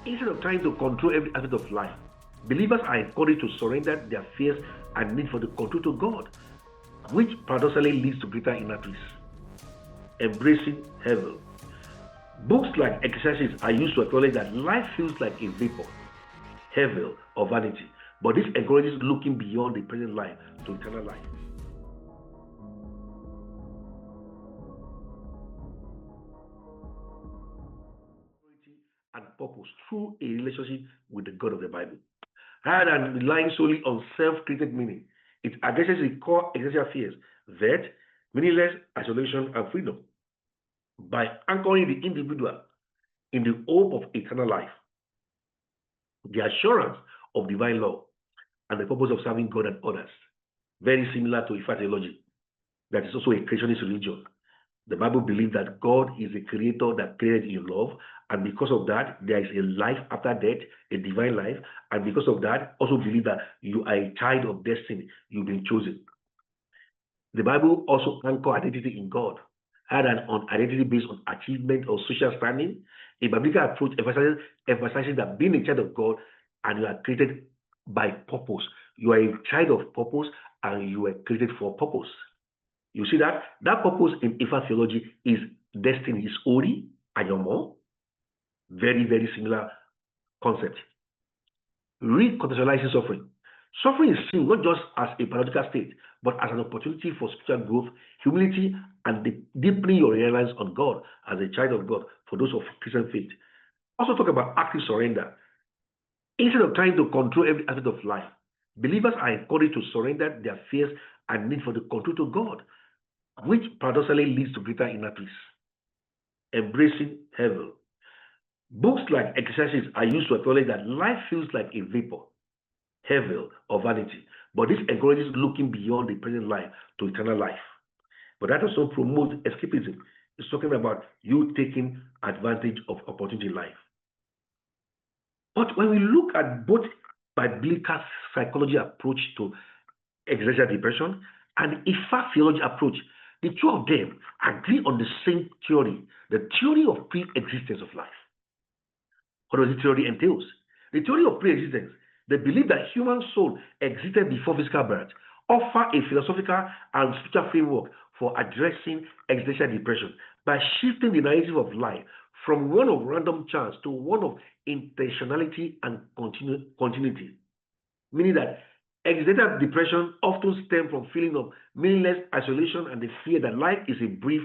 Instead of trying to control every aspect of life, believers are encouraged to surrender their fears and need for the control to God, which paradoxically leads to greater inner peace. Embracing heaven. Books like Exercises are used to acknowledge that life feels like a vapor, heaven, or vanity, but this encourages looking beyond the present life to eternal life. And purpose through a relationship with the God of the Bible. Rather than relying solely on self-created meaning, it addresses the core existential fears, that meaningless, isolation, and freedom. By anchoring the individual in the hope of eternal life, the assurance of divine law, and the purpose of serving God and others. Very similar to Ifa theology, that is also a creationist religion. The Bible believes that God is a creator that created in love, and because of that, there is a life after death, a divine life, and because of that, also believe that you are a child of destiny, you've been chosen. The Bible also anchors identity in God, rather than on identity based on achievement or social standing. A biblical approach emphasizes that being a child of God and you are created by purpose. You are a child of purpose and you were created for purpose. You see that? That purpose in Ifa theology is destiny, is Ori and Yomo. Very, very similar concept. Recontextualizing suffering. Suffering is seen not just as a paradoxical state, but as an opportunity for spiritual growth, humility, and deepening your reliance on God as a child of God for those of Christian faith. Also talk about active surrender. Instead of trying to control every aspect of life, believers are encouraged to surrender their fears and need for the control to God, which paradoxically leads to greater inner peace. Embracing heaven. Books like Exercises are used to acknowledge that life feels like a vapor, heaven, or vanity, but this encourages looking beyond the present life to eternal life. But that also promotes escapism. It's talking about you taking advantage of opportunity in life. But when we look at both biblical psychology approach to existential depression and Ifa theology approach, the two of them agree on the same theory, the theory of pre-existence of life. What does the theory entails? The theory of pre-existence, the belief that human soul existed before physical birth, offer a philosophical and spiritual framework for addressing existential depression by shifting the narrative of life from one of random chance to one of intentionality and continuity. Meaning that existential depression often stems from feeling of meaningless isolation and the fear that life is a brief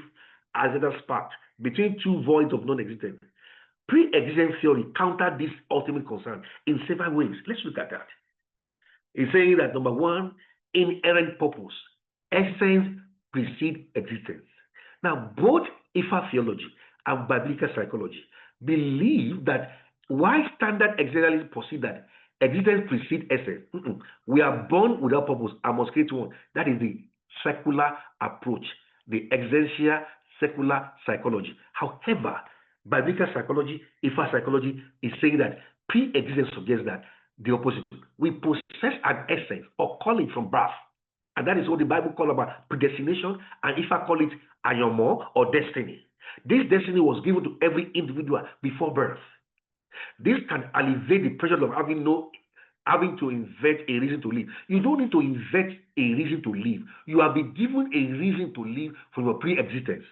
accidental spark between two voids of non-existence. Pre-existence theory countered this ultimate concern in several ways. Let's look at that. It's saying that number one, inherent purpose. Essence precedes existence. Now, both Ifa theology and biblical psychology believe that while standard existentialism perceive that existence precedes essence, we are born without purpose and must create one. That is the secular approach, the existential secular psychology. However, biblical psychology, Ifa psychology is saying that pre-existence suggests that the opposite. We possess an essence or calling from birth. And that is what the Bible calls about predestination, and Ifa call it ayomo or destiny. This destiny was given to every individual before birth. This can alleviate the pressure of having to invent a reason to live. You don't need to invent a reason to live. You have been given a reason to live from your pre-existence.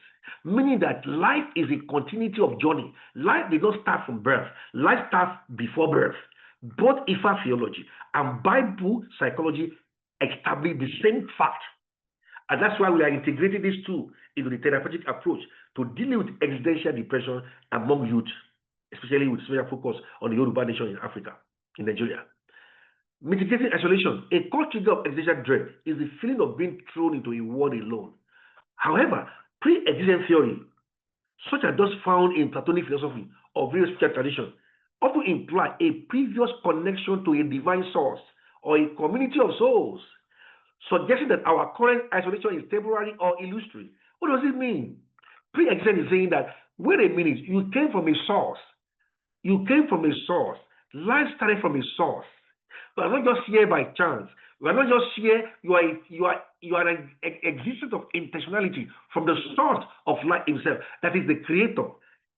Meaning that life is a continuity of journey. Life did not start from birth. Life starts before birth. Both Ifa theology and Bible psychology establish the same fact. And that's why we are integrating these two into the therapeutic approach to dealing with existential depression among youth, especially with special focus on the Yoruba nation in Africa, in Nigeria. Mitigating isolation. A core trigger of existential dread is the feeling of being thrown into a world alone. However, pre-existence theory, such as those found in Platonic philosophy or various spiritual traditions, often imply a previous connection to a divine source or a community of souls, suggesting that our current isolation is temporary or illusory. What does it mean? Pre-existence is saying that, wait a minute, you came from a source. You came from a source. Life started from a source. You are not just here by chance. You are not just here. You are an existence of intentionality from the source of life himself, that is the creator.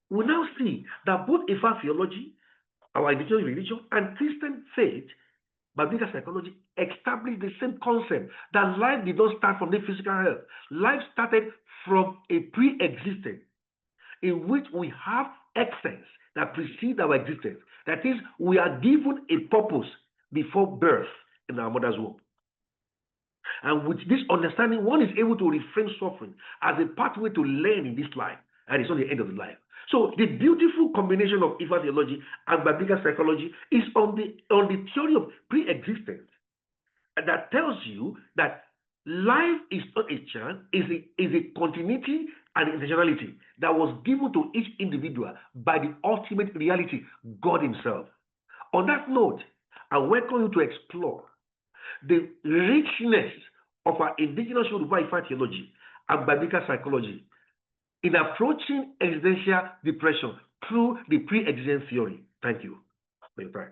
We now see that both Ifa theology Our indigenous religion and Christian faith, biblical psychology, established the same concept that life did not start from the physical health. Life started from a pre-existence in which we have essence that precedes our existence. That is, we are given a purpose before birth in our mother's womb. And with this understanding, one is able to reframe suffering as a pathway to learn in this life, and it's not the end of the life. So the beautiful combination of Ifa theology and biblical psychology is on the theory of pre-existence, and that tells you that life is not a chance, is a continuity and intentionality that was given to each individual by the ultimate reality, God Himself. On that note, I welcome you to explore the richness of our indigenous Yoruba Ifa theology and biblical psychology in approaching existential depression through the pre-existence theory. Thank you for your time.